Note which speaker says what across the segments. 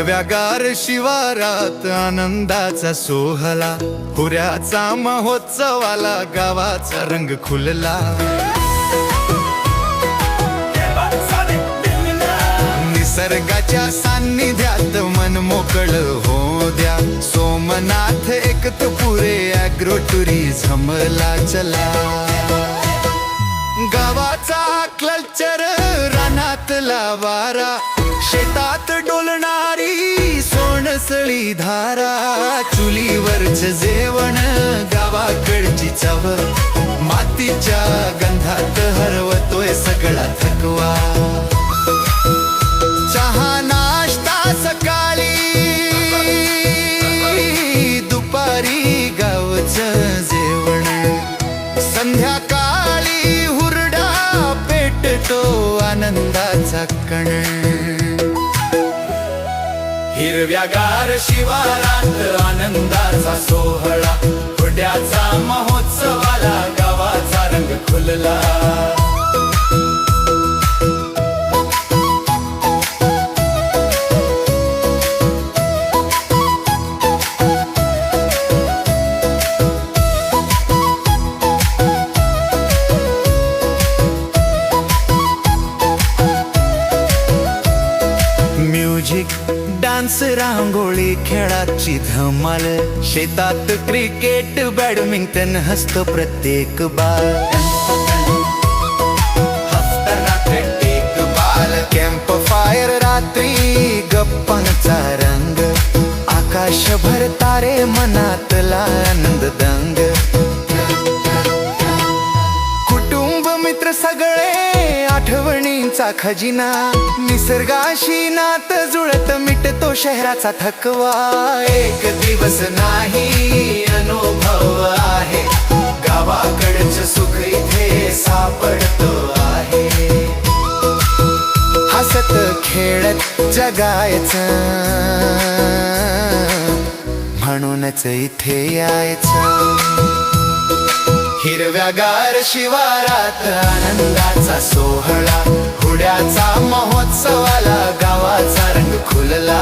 Speaker 1: हिरव्यागार शिवारात आनंदाचा सोहळा, हुऱ्याचा महोत्सवाला गावाचा रंग खुलला। निसर्गाच्या सान्निध्यात मन मोकळ हो द्या, सोमनाथ एकतपुरे ॲग्रो टुरिझमला चला। गावाचा कल्चर, रानातला वारा, शेतात डोलणारी सोनसळी धारा, चुलीवरच जेवण, गावाकडची चव, मातीच्या गंधात हरवतोय सगळा थकवा। चहा नाश्ता सकाळी, दुपारी गावचं जेवण, संध्याकाळी हुरडा पेटतो आनंदाचा कण। हिरव्यागार शिवारात आनंदाचा सोहळा, हुड्याचा महोत्सवाला गावाचा रंग खुलला। म्युझिक, डान्स, रांगोळी, खेळाची धमाल, शेतात क्रिकेट, बॅडमिंटन हसतो प्रत्येक बाल। कॅम्प फायर रात्री, गप्पांचा रंग, आकाशभर तारे, मनातला आनंद दंग। कुटुंब मित्र सगळे आठवणींचा खजिना, निसर्गाशी नात जुळत मिटतो शहराचा थकवा। एक दिवस नाही अनुभव आहे, गावाकडचं सुख इथे सापडतो आहे। हसत खेळत जगायचं, म्हणूनच इथे यायचं। हिरव्यागार शिवारात आनंदाचा सोहळा, हुड्याचा महोत्सवाला गावाचा रंग खुलला।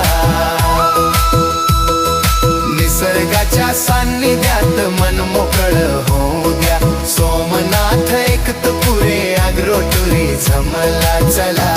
Speaker 1: निसर्गाच्या सान्निध्यात मन मोकळ होऊ द्या, सोमनाथ एकतपुरे ॲग्रो टुरिझमला चला।